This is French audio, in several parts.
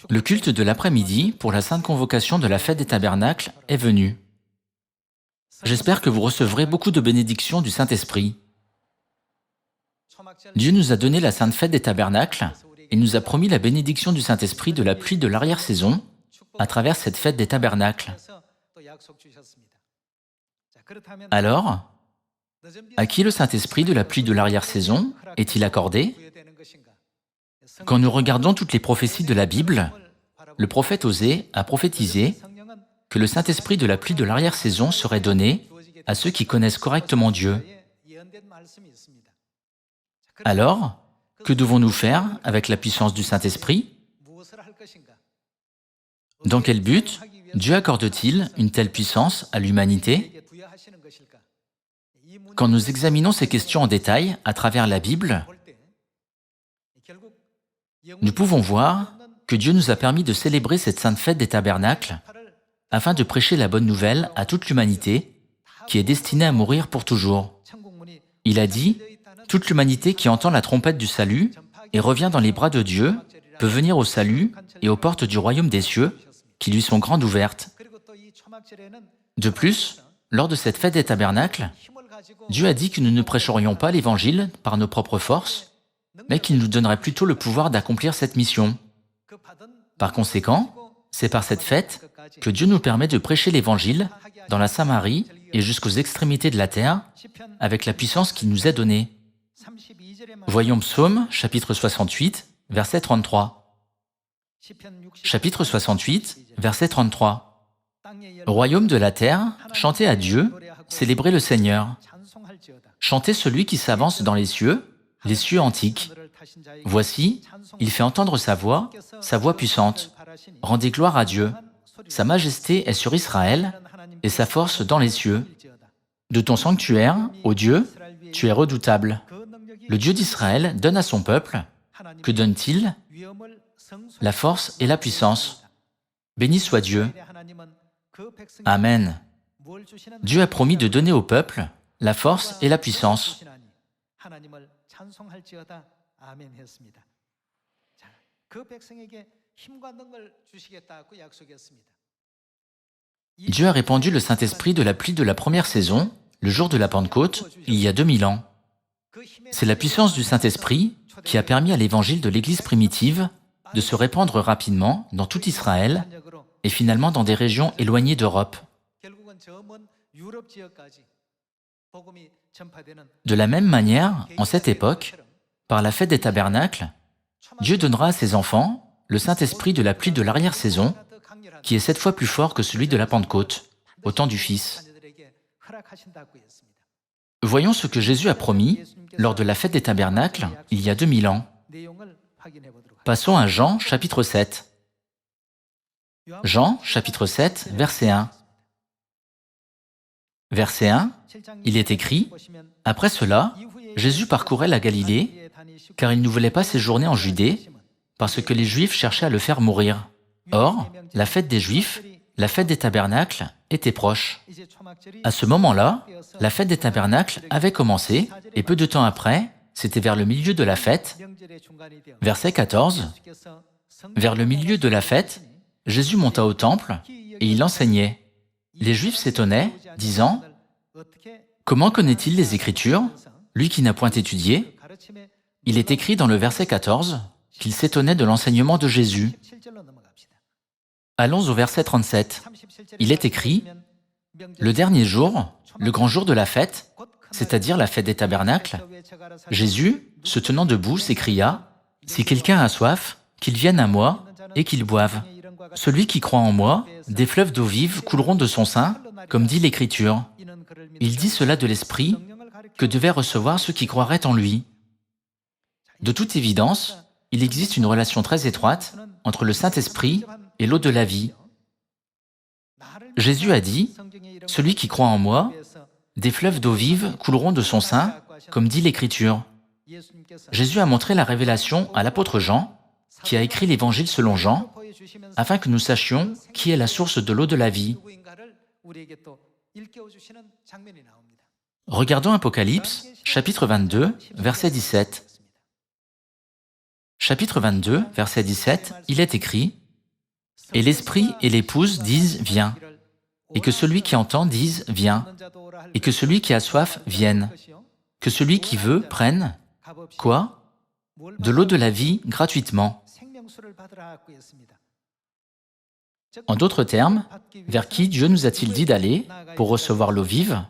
Le culte de l'après-midi pour la sainte convocation de la fête des tabernacles est venu. J'espère que vous recevrez beaucoup de bénédictions du Saint-Esprit. Dieu nous a donné la sainte fête des tabernacles et nous a promis la bénédiction du Saint-Esprit de la pluie de l'arrière-saison à travers cette fête des tabernacles. Alors, à qui le Saint-Esprit de la pluie de l'arrière-saison est-il accordé? Quand nous regardons toutes les prophéties de la Bible, le prophète Osée a prophétisé que le Saint-Esprit de la pluie de l'arrière-saison serait donné à ceux qui connaissent correctement Dieu. Alors, que devons-nous faire avec la puissance du Saint-Esprit? Dans quel but Dieu accorde-t-il une telle puissance à l'humanité? Quand nous examinons ces questions en détail à travers la Bible, nous pouvons voir que Dieu nous a permis de célébrer cette sainte fête des tabernacles afin de prêcher la bonne nouvelle à toute l'humanité qui est destinée à mourir pour toujours. Il a dit, « Toute l'humanité qui entend la trompette du salut et revient dans les bras de Dieu peut venir au salut et aux portes du royaume des cieux qui lui sont grandes ouvertes. » De plus, lors de cette fête des tabernacles, Dieu a dit que nous ne prêcherions pas l'Évangile par nos propres forces, mais qu'il nous donnerait plutôt le pouvoir d'accomplir cette mission. Par conséquent, c'est par cette fête que Dieu nous permet de prêcher l'Évangile dans la Samarie et jusqu'aux extrémités de la terre, avec la puissance qui nous est donnée. Voyons Psaume, chapitre 68, verset 33. Chapitre 68, verset 33. Royaume de la terre, chantez à Dieu, célébrez le Seigneur. Chantez celui qui s'avance dans les cieux antiques. Voici, il fait entendre sa voix puissante. Rendez gloire à Dieu. Sa majesté est sur Israël et sa force dans les cieux. De ton sanctuaire, ô Dieu, tu es redoutable. Le Dieu d'Israël donne à son peuple. Que donne-t-il? La force et la puissance. Béni soit Dieu. Amen. Dieu a promis de donner au peuple la force et la puissance. Dieu a répandu le Saint-Esprit de la pluie de la première saison, le jour de la Pentecôte, il y a 2000 ans. C'est la puissance du Saint-Esprit qui a permis à l'évangile de l'Église primitive de se répandre rapidement dans tout Israël et finalement dans des régions éloignées d'Europe. De la même manière, en cette époque, par la fête des tabernacles, Dieu donnera à ses enfants le Saint-Esprit de la pluie de l'arrière-saison, qui est 7 fois plus fort que celui de la Pentecôte, au temps du Fils. Voyons ce que Jésus a promis lors de la fête des tabernacles, il y a 2000 ans. Passons à Jean, chapitre 7. Jean, chapitre 7, verset 1. Verset 1, il est écrit, « Après cela, Jésus parcourait la Galilée, car il ne voulait pas séjourner en Judée, parce que les Juifs cherchaient à le faire mourir. Or, la fête des Juifs, la fête des tabernacles, était proche. À ce moment-là, la fête des tabernacles avait commencé, et peu de temps après, c'était vers le milieu de la fête. Verset 14, « Vers le milieu de la fête, Jésus monta au temple, et il enseignait. Les Juifs s'étonnaient, disant, « Comment connaît-il les Écritures, lui qui n'a point étudié ?» Il est écrit dans le verset 14 qu'il s'étonnait de l'enseignement de Jésus. Allons au verset 37. Il est écrit, « Le dernier jour, le grand jour de la fête, c'est-à-dire la fête des tabernacles, Jésus, se tenant debout, s'écria, « Si quelqu'un a soif, qu'il vienne à moi et qu'il boive. Celui qui croit en moi, des fleuves d'eau vive couleront de son sein, comme dit l'Écriture. » Il dit cela de l'Esprit que devaient recevoir ceux qui croiraient en lui. De toute évidence, il existe une relation très étroite entre le Saint-Esprit et l'eau de la vie. Jésus a dit, « Celui qui croit en moi, des fleuves d'eau vive couleront de son sein, comme dit l'Écriture. » Jésus a montré la révélation à l'apôtre Jean, qui a écrit l'Évangile selon Jean, afin que nous sachions qui est la source de l'eau de la vie. Regardons Apocalypse, chapitre 22, verset 17. Chapitre 22, verset 17, il est écrit, Et l'esprit et l'épouse disent « Viens », et que celui qui entend dise « Viens », et que celui qui a soif vienne, que celui qui veut prenne, quoi? De l'eau de la vie gratuitement. En d'autres termes, vers qui Dieu nous a-t-il dit d'aller pour recevoir l'eau vive?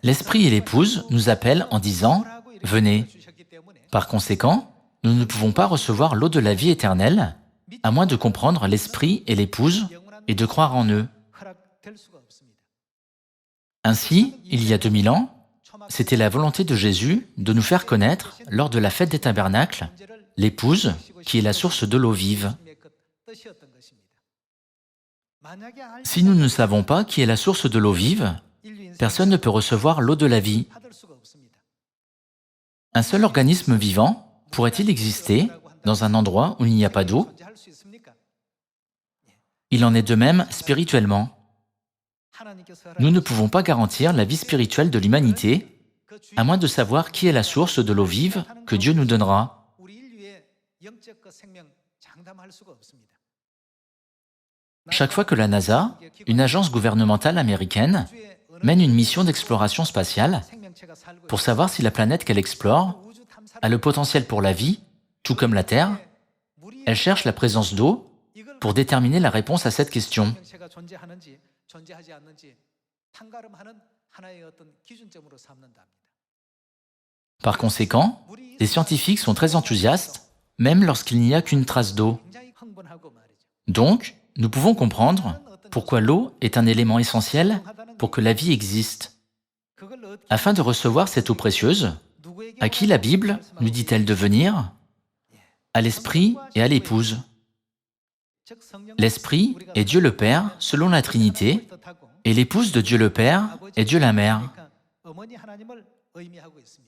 L'esprit et l'épouse nous appellent en disant « Venez ». Par conséquent, nous ne pouvons pas recevoir l'eau de la vie éternelle, à moins de comprendre l'esprit et l'épouse et de croire en eux. Ainsi, il y a 2000 ans, c'était la volonté de Jésus de nous faire connaître, lors de la fête des tabernacles, l'épouse qui est la source de l'eau vive. Si nous ne savons pas qui est la source de l'eau vive, personne ne peut recevoir l'eau de la vie. Un seul organisme vivant pourrait-il exister dans un endroit où il n'y a pas d'eau? Il en est de même spirituellement. Nous ne pouvons pas garantir la vie spirituelle de l'humanité, à moins de savoir qui est la source de l'eau vive que Dieu nous donnera. Chaque fois que la NASA, une agence gouvernementale américaine, mène une mission d'exploration spatiale pour savoir si la planète qu'elle explore a le potentiel pour la vie, tout comme la Terre, elle cherche la présence d'eau pour déterminer la réponse à cette question. Par conséquent, les scientifiques sont très enthousiastes, même lorsqu'il n'y a qu'une trace d'eau. Donc, nous pouvons comprendre pourquoi l'eau est un élément essentiel pour que la vie existe. Afin de recevoir cette eau précieuse, à qui la Bible nous dit-elle de venir? À l'Esprit et à l'épouse. L'Esprit est Dieu le Père selon la Trinité, et l'épouse de Dieu le Père est Dieu la Mère.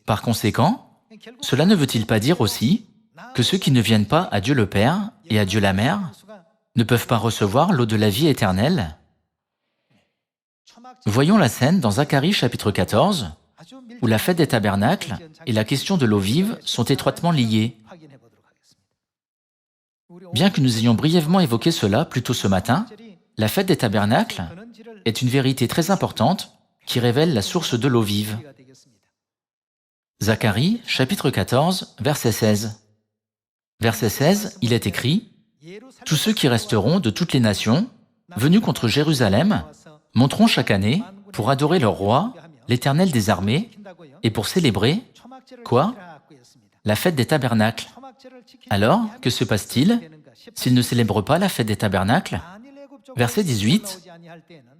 Par conséquent, cela ne veut-il pas dire aussi que ceux qui ne viennent pas à Dieu le Père et à Dieu la Mère ne peuvent pas recevoir l'eau de la vie éternelle? Voyons la scène dans Zacharie chapitre 14, où la fête des tabernacles et la question de l'eau vive sont étroitement liées. Bien que nous ayons brièvement évoqué cela plus tôt ce matin, la fête des tabernacles est une vérité très importante qui révèle la source de l'eau vive. Zacharie, chapitre 14, verset 16. Verset 16, il est écrit « Tous ceux qui resteront de toutes les nations, venus contre Jérusalem, monteront chaque année pour adorer leur roi, l'Éternel des armées, et pour célébrer, quoi? La fête des tabernacles. Alors, que se passe-t-il s'ils ne célèbrent pas la fête des tabernacles? Verset 18.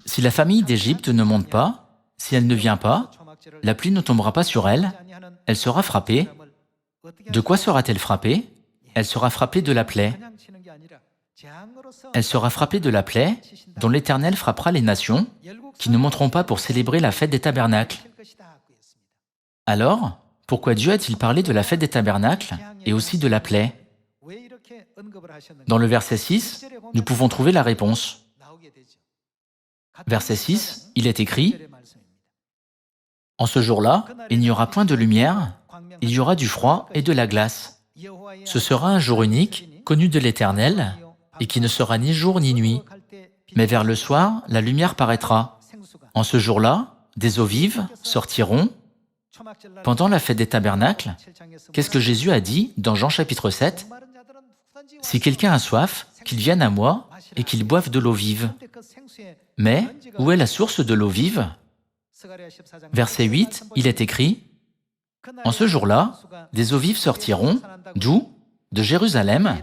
Si la famille d'Égypte ne monte pas, si elle ne vient pas, la pluie ne tombera pas sur elle, elle sera frappée. De quoi sera-t-elle frappée? Elle sera frappée de la plaie. Elle sera frappée de la plaie dont l'Éternel frappera les nations qui ne monteront pas pour célébrer la fête des tabernacles. Alors, pourquoi Dieu a-t-il parlé de la fête des tabernacles et aussi de la plaie? Dans le verset 6, nous pouvons trouver la réponse. Verset 6, il est écrit « En ce jour-là, il n'y aura point de lumière, il y aura du froid et de la glace. Ce sera un jour unique, connu de l'Éternel, et qui ne sera ni jour ni nuit. Mais vers le soir, la lumière paraîtra. En ce jour-là, des eaux vives sortiront. » Pendant la fête des tabernacles, qu'est-ce que Jésus a dit dans Jean chapitre 7? « Si quelqu'un a soif, qu'il vienne à moi et qu'il boive de l'eau vive. » Mais où est la source de l'eau vive? Verset 8, il est écrit « En ce jour-là, des eaux vives sortiront, d'où? De Jérusalem,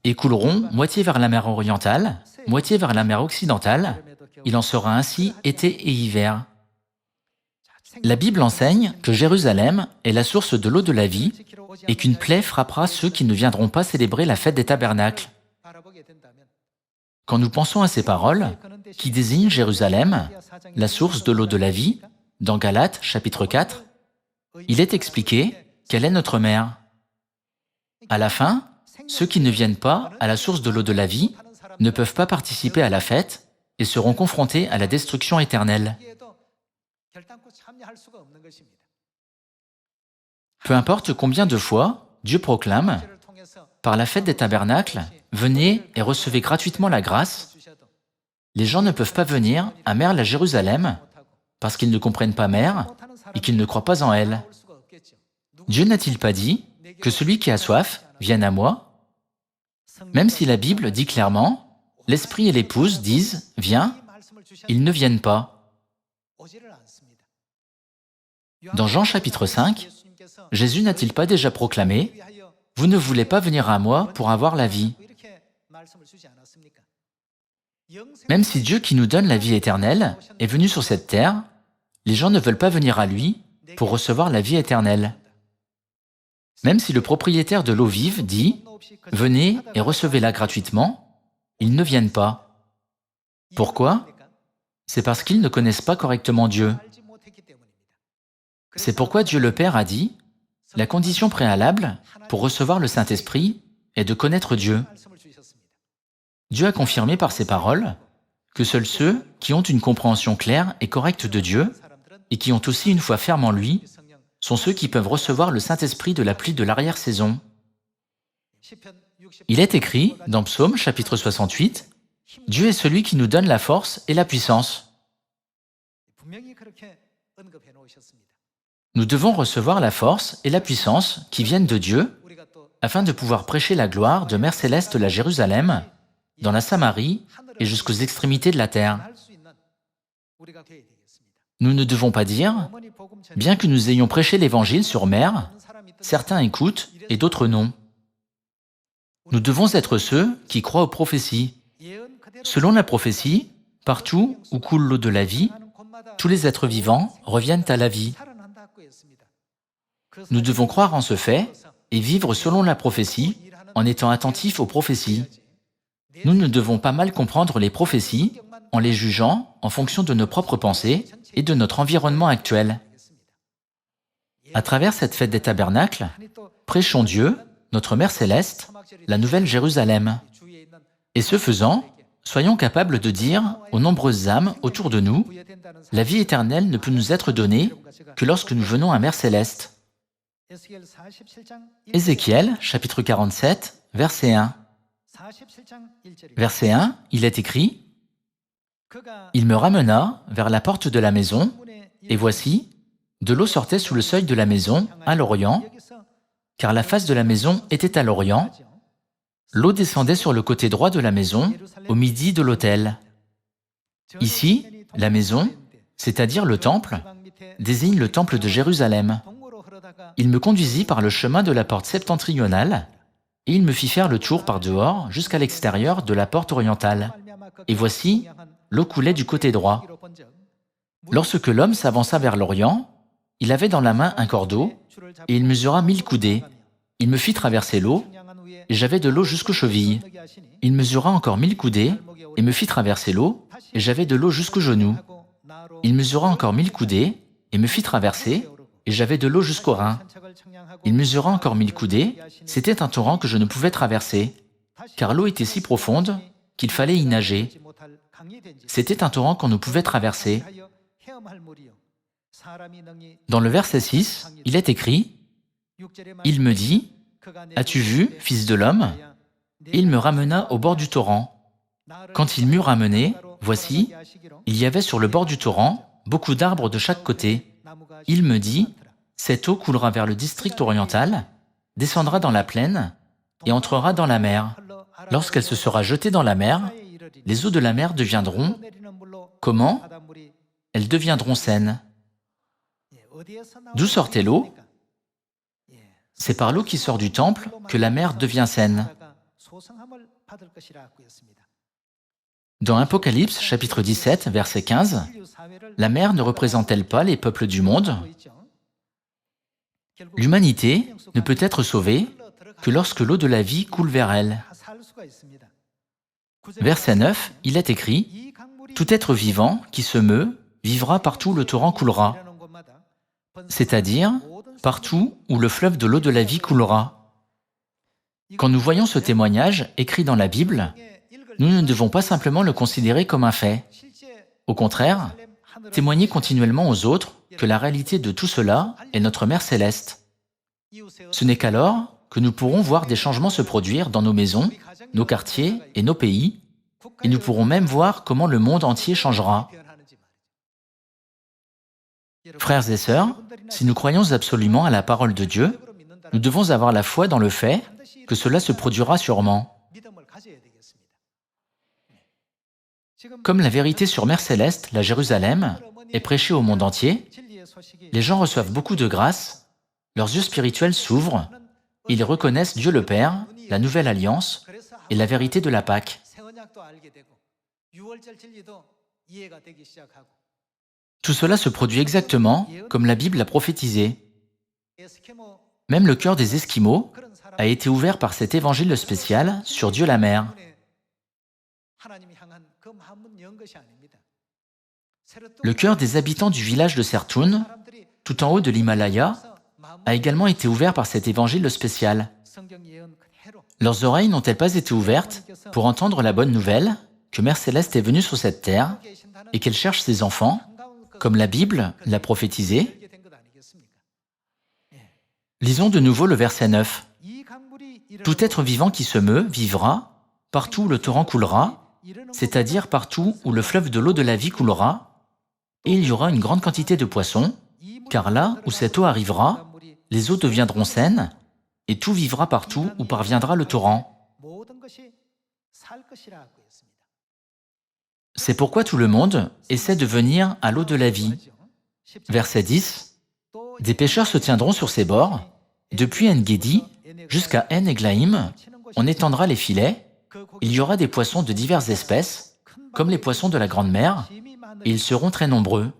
et couleront moitié vers la mer orientale, moitié vers la mer occidentale. Il en sera ainsi été et hiver. » La Bible enseigne que Jérusalem est la source de l'eau de la vie et qu'une plaie frappera ceux qui ne viendront pas célébrer la fête des tabernacles. Quand nous pensons à ces paroles, qui désignent Jérusalem, la source de l'eau de la vie, dans Galates chapitre 4, il est expliqué quelle est notre mère. À la fin, ceux qui ne viennent pas à la source de l'eau de la vie ne peuvent pas participer à la fête et seront confrontés à la destruction éternelle. Peu importe combien de fois Dieu proclame, par la fête des tabernacles venez et recevez gratuitement la grâce, les gens ne peuvent pas venir à Merle à Jérusalem parce qu'ils ne comprennent pas Mère et qu'ils ne croient pas en elle. Dieu n'a-t-il pas dit que celui qui a soif vienne à moi? Même si la Bible dit clairement, l'Esprit et l'épouse disent « Viens », ils ne viennent pas. Dans Jean chapitre 5, Jésus n'a-t-il pas déjà proclamé « Vous ne voulez pas venir à moi pour avoir la vie ». Même si Dieu qui nous donne la vie éternelle est venu sur cette terre, les gens ne veulent pas venir à lui pour recevoir la vie éternelle. Même si le propriétaire de l'eau vive dit « Venez et recevez-la gratuitement », ils ne viennent pas. Pourquoi? C'est parce qu'ils ne connaissent pas correctement Dieu. C'est pourquoi Dieu le Père a dit « La condition préalable pour recevoir le Saint-Esprit est de connaître Dieu ». Dieu a confirmé par ses paroles que seuls ceux qui ont une compréhension claire et correcte de Dieu et qui ont aussi une foi ferme en lui sont ceux qui peuvent recevoir le Saint-Esprit de la pluie de l'arrière-saison. Il est écrit dans Psaume chapitre 68, « Dieu est celui qui nous donne la force et la puissance ». Nous devons recevoir la force et la puissance qui viennent de Dieu afin de pouvoir prêcher la gloire de Mère Céleste la Jérusalem, dans la Samarie et jusqu'aux extrémités de la terre. Nous ne devons pas dire, bien que nous ayons prêché l'Évangile sur mer, certains écoutent et d'autres non. Nous devons être ceux qui croient aux prophéties. Selon la prophétie, partout où coule l'eau de la vie, tous les êtres vivants reviennent à la vie. Nous devons croire en ce fait et vivre selon la prophétie en étant attentifs aux prophéties. Nous ne devons pas mal comprendre les prophéties en les jugeant en fonction de nos propres pensées et de notre environnement actuel. À travers cette fête des tabernacles, prêchons Dieu, notre Mère Céleste, la Nouvelle Jérusalem. Et ce faisant, soyons capables de dire aux nombreuses âmes autour de nous, la vie éternelle ne peut nous être donnée que lorsque nous venons à Mère Céleste. Ézéchiel, chapitre 47, verset 1. Verset 1, il est écrit « Il me ramena vers la porte de la maison, et voici, de l'eau sortait sous le seuil de la maison, à l'orient, car la face de la maison était à l'orient. L'eau descendait sur le côté droit de la maison, au midi de l'autel. » Ici, la maison, c'est-à-dire le temple, désigne le temple de Jérusalem. Il me conduisit par le chemin de la porte septentrionale, et il me fit faire le tour par dehors jusqu'à l'extérieur de la porte orientale. Et voici, l'eau coulait du côté droit. Lorsque l'homme s'avança vers l'Orient, il avait dans la main un cordeau, et il mesura 1000 coudées. Il me fit traverser l'eau, et j'avais de l'eau jusqu'aux chevilles. Il mesura encore 1000 coudées, et me fit traverser l'eau, et j'avais de l'eau jusqu'aux genoux. Il mesura encore 1000 coudées, et me fit traverser, et j'avais de l'eau jusqu'aux reins. Il mesura encore 1000 coudées, c'était un torrent que je ne pouvais traverser, car l'eau était si profonde qu'il fallait y nager. C'était un torrent qu'on ne pouvait traverser. Dans le verset 6, il est écrit « Il me dit, as-tu vu, fils de l'homme ?» Et il me ramena au bord du torrent. Quand il m'eut ramené, voici, il y avait sur le bord du torrent beaucoup d'arbres de chaque côté. Il me dit, cette eau coulera vers le district oriental, descendra dans la plaine et entrera dans la mer. Lorsqu'elle se sera jetée dans la mer, les eaux de la mer deviendront... Comment? Elles deviendront saines. D'où sortait l'eau? C'est par l'eau qui sort du temple que la mer devient saine. Dans Apocalypse, chapitre 17, verset 15, la mer ne représente-t-elle pas les peuples du monde? L'humanité ne peut être sauvée que lorsque l'eau de la vie coule vers elle. Verset 9, il est écrit « Tout être vivant qui se meut vivra partout où le torrent coulera », c'est-à-dire partout où le fleuve de l'eau de la vie coulera. Quand nous voyons ce témoignage écrit dans la Bible, nous ne devons pas simplement le considérer comme un fait. Au contraire, témoigner continuellement aux autres que la réalité de tout cela est notre Mère Céleste. Ce n'est qu'alors que nous pourrons voir des changements se produire dans nos maisons, nos quartiers et nos pays, et nous pourrons même voir comment le monde entier changera. Frères et sœurs, si nous croyons absolument à la parole de Dieu, nous devons avoir la foi dans le fait que cela se produira sûrement. Comme la vérité sur Mère Céleste, la Jérusalem, est prêchée au monde entier, les gens reçoivent beaucoup de grâce, leurs yeux spirituels s'ouvrent, ils reconnaissent Dieu le Père, la Nouvelle Alliance et la vérité de la Pâque. Tout cela se produit exactement comme la Bible l'a prophétisé. Même le cœur des Esquimaux a été ouvert par cet évangile spécial sur Dieu la Mère. Le cœur des habitants du village de Sertoun, tout en haut de l'Himalaya, a également été ouvert par cet évangile spécial. Leurs oreilles n'ont-elles pas été ouvertes pour entendre la bonne nouvelle que Mère Céleste est venue sur cette terre et qu'elle cherche ses enfants, comme la Bible l'a prophétisé? Lisons de nouveau le verset 9. « Tout être vivant qui se meut vivra, partout où le torrent coulera, c'est-à-dire partout où le fleuve de l'eau de la vie coulera, et il y aura une grande quantité de poissons, car là où cette eau arrivera, les eaux deviendront saines, et tout vivra partout où parviendra le torrent. » C'est pourquoi tout le monde essaie de venir à l'eau de la vie. Verset 10. « Des pêcheurs se tiendront sur ses bords, depuis En-Gedi jusqu'à En-Eglaïm, on étendra les filets, il y aura des poissons de diverses espèces, comme les poissons de la Grande Mer, et ils seront très nombreux.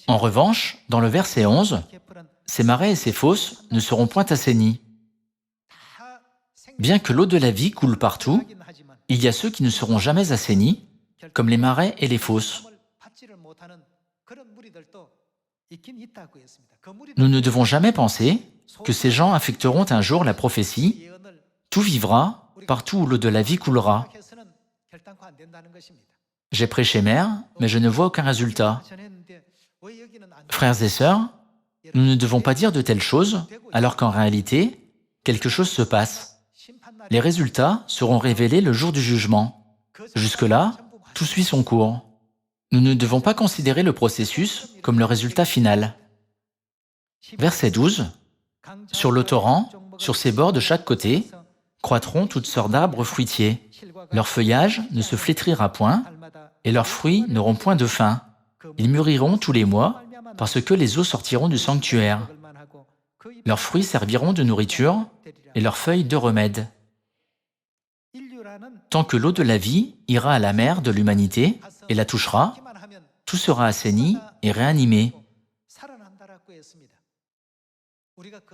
En revanche, dans le verset 11, ces marais et ces fosses ne seront point assainis. Bien que l'eau de la vie coule partout, il y a ceux qui ne seront jamais assainis, comme les marais et les fosses. Nous ne devons jamais penser que ces gens affecteront un jour la prophétie « Tout vivra, partout où l'eau de la vie coulera ». J'ai prêché Mère, mais je ne vois aucun résultat. Frères et sœurs, nous ne devons pas dire de telles choses, alors qu'en réalité, quelque chose se passe. Les résultats seront révélés le jour du jugement. Jusque-là, tout suit son cours. Nous ne devons pas considérer le processus comme le résultat final. Verset 12. « Sur le torrent, sur ses bords de chaque côté, croîtront toutes sortes d'arbres fruitiers. Leur feuillage ne se flétrira point, et leurs fruits n'auront point de fin. Ils mûriront tous les mois, parce que les eaux sortiront du sanctuaire. Leurs fruits serviront de nourriture, et leurs feuilles de remède. Tant que l'eau de la vie ira à la mer de l'humanité et la touchera, tout sera assaini et réanimé. »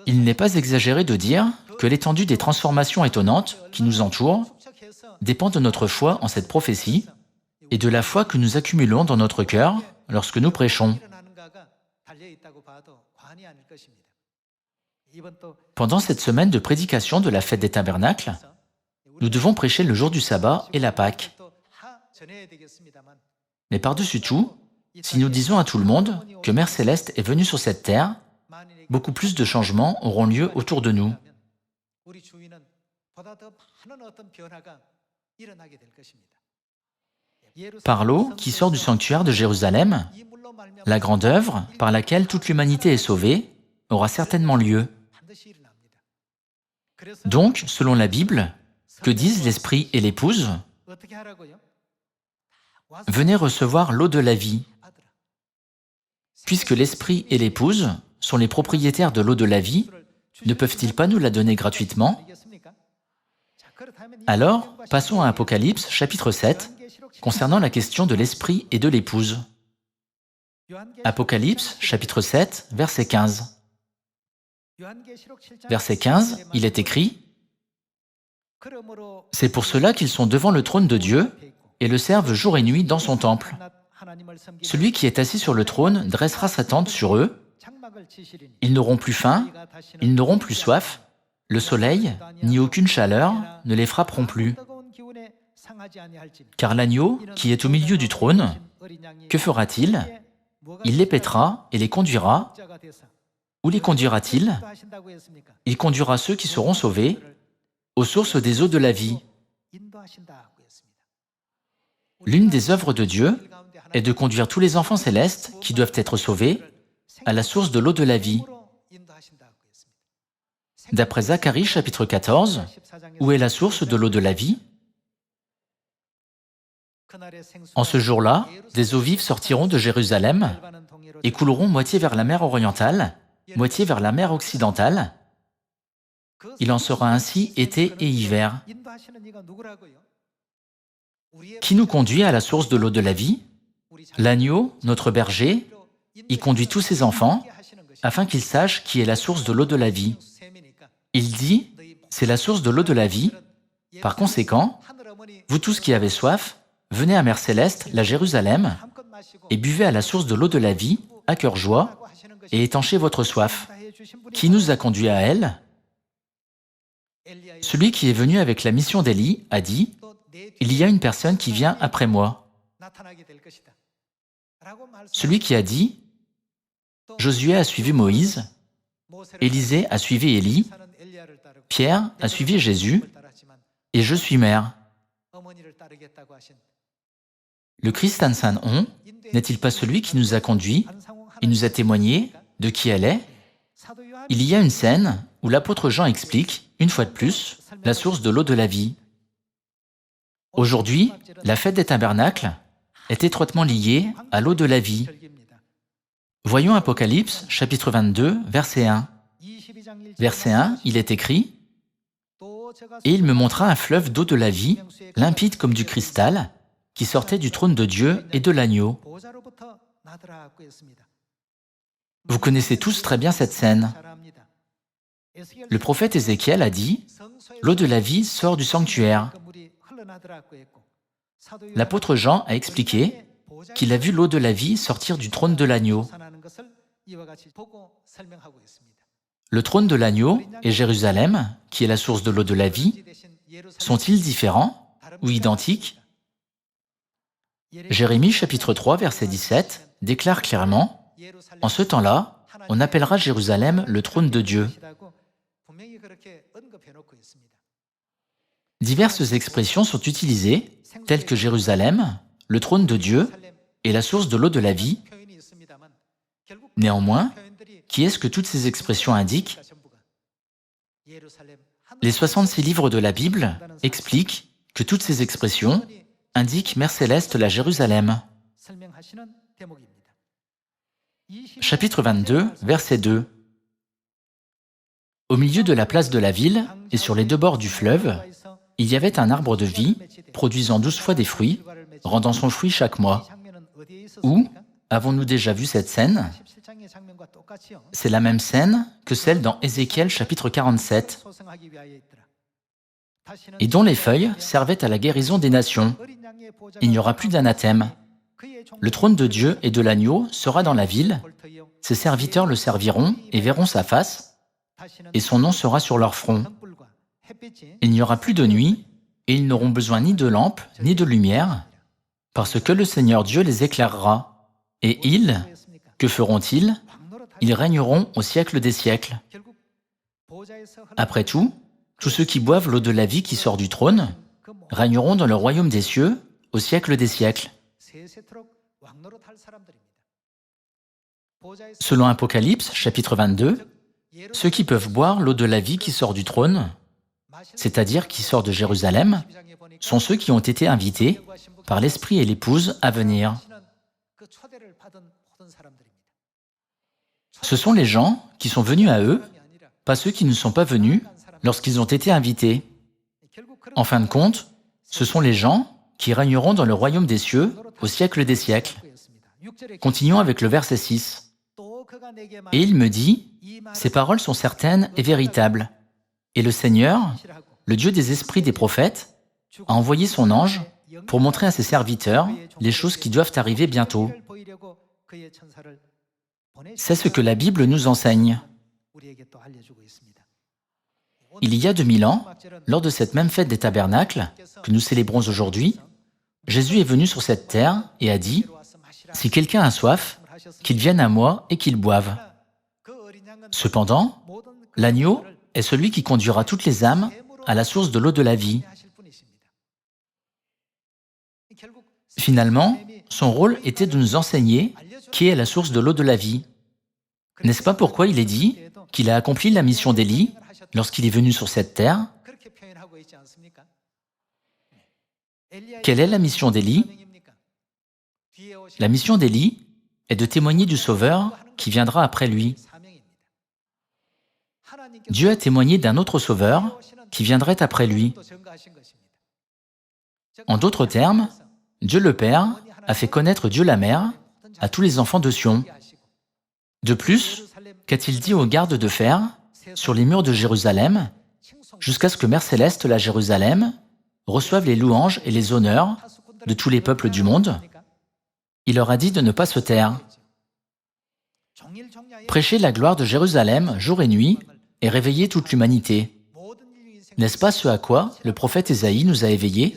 Il n'est pas exagéré de dire que l'étendue des transformations étonnantes qui nous entourent dépend de notre foi en cette prophétie et de la foi que nous accumulons dans notre cœur lorsque nous prêchons. Pendant cette semaine de prédication de la fête des tabernacles, nous devons prêcher le jour du sabbat et la Pâque. Mais par-dessus tout, si nous disons à tout le monde que Mère Céleste est venue sur cette terre, beaucoup plus de changements auront lieu autour de nous. Par l'eau qui sort du sanctuaire de Jérusalem, la grande œuvre par laquelle toute l'humanité est sauvée aura certainement lieu. Donc, selon la Bible, que disent l'Esprit et l'Épouse? Venez recevoir l'eau de la vie. Puisque l'Esprit et l'Épouse sont les propriétaires de l'eau de la vie, ne peuvent-ils pas nous la donner gratuitement? Alors, passons à Apocalypse, chapitre 7, concernant la question de l'Esprit et de l'Épouse. Apocalypse, chapitre 7, verset 15. Verset 15, il est écrit « C'est pour cela qu'ils sont devant le trône de Dieu et le servent jour et nuit dans son temple. Celui qui est assis sur le trône dressera sa tente sur eux. Ils n'auront plus faim, ils n'auront plus soif, le soleil ni aucune chaleur ne les frapperont plus. Car l'agneau qui est au milieu du trône, que fera-t-il? Il les paîtra et les conduira, Où les conduira-t-il? Il conduira ceux qui seront sauvés aux sources des eaux de la vie. L'une des œuvres de Dieu est de conduire tous les enfants célestes qui doivent être sauvés à la source de l'eau de la vie. D'après Zacharie chapitre 14, où est la source de l'eau de la vie? En ce jour-là, des eaux vives sortiront de Jérusalem et couleront moitié vers la mer orientale, moitié vers la mer occidentale. Il en sera ainsi été et hiver. Qui nous conduit à la source de l'eau de la vie? L'agneau, notre berger, y conduit tous ses enfants afin qu'ils sachent qui est la source de l'eau de la vie. Il dit, c'est la source de l'eau de la vie. Par conséquent, vous tous qui avez soif, venez à Mère Céleste, la Jérusalem, et buvez à la source de l'eau de la vie, à cœur joie, et étanchez votre soif. Qui nous a conduits à elle? Celui qui est venu avec la mission d'Élie a dit, il y a une personne qui vient après moi. Celui qui a dit, Josué a suivi Moïse, Élisée a suivi Élie, Pierre a suivi Jésus, et je suis mère. Le Christ Ansan-on n'est-il pas celui qui nous a conduits et nous a témoigné de qui elle est? Il y a une scène où l'apôtre Jean explique, une fois de plus, la source de l'eau de la vie. Aujourd'hui, la fête des tabernacles est étroitement liée à l'eau de la vie. Voyons Apocalypse, chapitre 22, verset 1. Verset 1, il est écrit « Et il me montra un fleuve d'eau de la vie, limpide comme du cristal, qui sortait du trône de Dieu et de l'agneau. » Vous connaissez tous très bien cette scène. Le prophète Ézéchiel a dit « L'eau de la vie sort du sanctuaire ». L'apôtre Jean a expliqué qu'il a vu l'eau de la vie sortir du trône de l'agneau. Le trône de l'agneau et Jérusalem, qui est la source de l'eau de la vie, sont-ils différents ou identiques? Jérémie chapitre 3 verset 17 déclare clairement « En ce temps-là, on appellera Jérusalem le trône de Dieu ». Diverses expressions sont utilisées, telles que Jérusalem, le trône de Dieu et la source de l'eau de la vie. Néanmoins, qui est-ce que toutes ces expressions indiquent? Les 66 livres de la Bible expliquent que toutes ces expressions indiquent Mère Céleste la Jérusalem. Chapitre 22, verset 2. Au milieu de la place de la ville et sur les deux bords du fleuve, il y avait un arbre de vie produisant 12 fois des fruits, rendant son fruit chaque mois. Où avons-nous déjà vu cette scène? C'est la même scène que celle dans Ézéchiel chapitre 47, et dont les feuilles servaient à la guérison des nations. Il n'y aura plus d'anathème. Le trône de Dieu et de l'agneau sera dans la ville, ses serviteurs le serviront et verront sa face, et son nom sera sur leur front. Il n'y aura plus de nuit, et ils n'auront besoin ni de lampe, ni de lumière, parce que le Seigneur Dieu les éclairera. Et ils, que feront-ils? Ils régneront au siècle des siècles. Après tout, tous ceux qui boivent l'eau de la vie qui sort du trône régneront dans le royaume des cieux au siècle des siècles. Selon Apocalypse, chapitre 22, ceux qui peuvent boire l'eau de la vie qui sort du trône, c'est-à-dire qui sort de Jérusalem, sont ceux qui ont été invités par l'Esprit et l'Épouse à venir. Ce sont les gens qui sont venus à eux, pas ceux qui ne sont pas venus lorsqu'ils ont été invités. En fin de compte, ce sont les gens qui régneront dans le royaume des cieux au siècle des siècles. Continuons avec le verset 6. Et il me dit, ces paroles sont certaines et véritables. Et le Seigneur, le Dieu des esprits des prophètes, a envoyé son ange pour montrer à ses serviteurs les choses qui doivent arriver bientôt. C'est ce que la Bible nous enseigne. Il y a 2000 ans, lors de cette même fête des tabernacles que nous célébrons aujourd'hui, Jésus est venu sur cette terre et a dit « Si quelqu'un a soif, qu'il vienne à moi et qu'il boive. Cependant, l'agneau est celui qui conduira toutes les âmes à la source de l'eau de la vie. Finalement, son rôle était de nous enseigner qui est la source de l'eau de la vie. N'est-ce pas pourquoi il est dit qu'il a accompli la mission d'Élie lorsqu'il est venu sur cette terre? Quelle est la mission d'Élie? La mission d'Élie est de témoigner du Sauveur qui viendra après lui. Dieu a témoigné d'un autre Sauveur qui viendrait après lui. En d'autres termes, Dieu le Père a fait connaître Dieu la Mère à tous les enfants de Sion. De plus, qu'a-t-il dit aux gardes de fer sur les murs de Jérusalem, jusqu'à ce que Mère Céleste, la Jérusalem, reçoive les louanges et les honneurs de tous les peuples du monde? Il leur a dit de ne pas se taire. Prêcher la gloire de Jérusalem jour et nuit et réveiller toute l'humanité. N'est-ce pas ce à quoi le prophète Ésaïe nous a éveillés?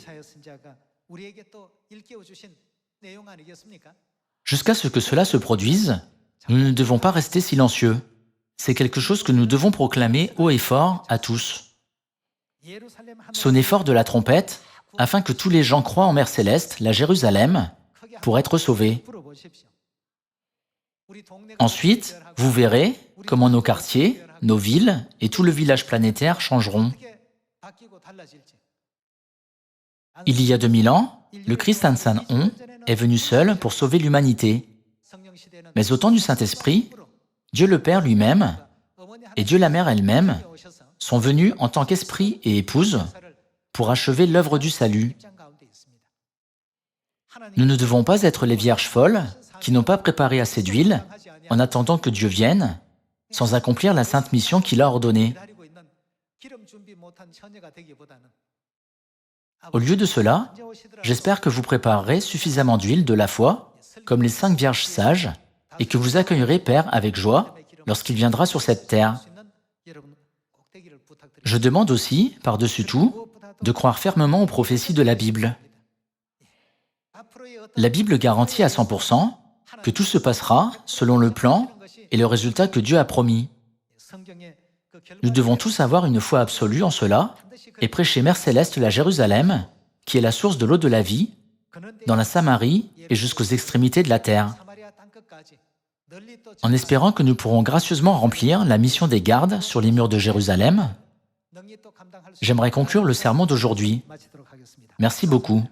Jusqu'à ce que cela se produise, nous ne devons pas rester silencieux. C'est quelque chose que nous devons proclamer haut et fort à tous. Sonnez fort de la trompette, afin que tous les gens croient en Mère Céleste, la Jérusalem, pour être sauvés. Ensuite, vous verrez comment nos quartiers, nos villes et tout le village planétaire changeront. Il y a 2000 ans, le Christ Ansan-on est venu seul pour sauver l'humanité. Mais au temps du Saint-Esprit, Dieu le Père lui-même et Dieu la Mère elle-même sont venus en tant qu'esprit et épouse pour achever l'œuvre du salut. Nous ne devons pas être les vierges folles qui n'ont pas préparé assez d'huile en attendant que Dieu vienne, sans accomplir la sainte mission qu'il a ordonnée. Au lieu de cela, j'espère que vous préparerez suffisamment d'huile de la foi, comme les 5 vierges sages, et que vous accueillerez Père avec joie lorsqu'il viendra sur cette terre. Je demande aussi, par-dessus tout, de croire fermement aux prophéties de la Bible. La Bible garantit à 100% que tout se passera selon le plan et le résultat que Dieu a promis. Nous devons tous avoir une foi absolue en cela et prêcher Mère Céleste la Jérusalem, qui est la source de l'eau de la vie, dans la Samarie et jusqu'aux extrémités de la terre. En espérant que nous pourrons gracieusement remplir la mission des gardes sur les murs de Jérusalem, j'aimerais conclure le sermon d'aujourd'hui. Merci beaucoup.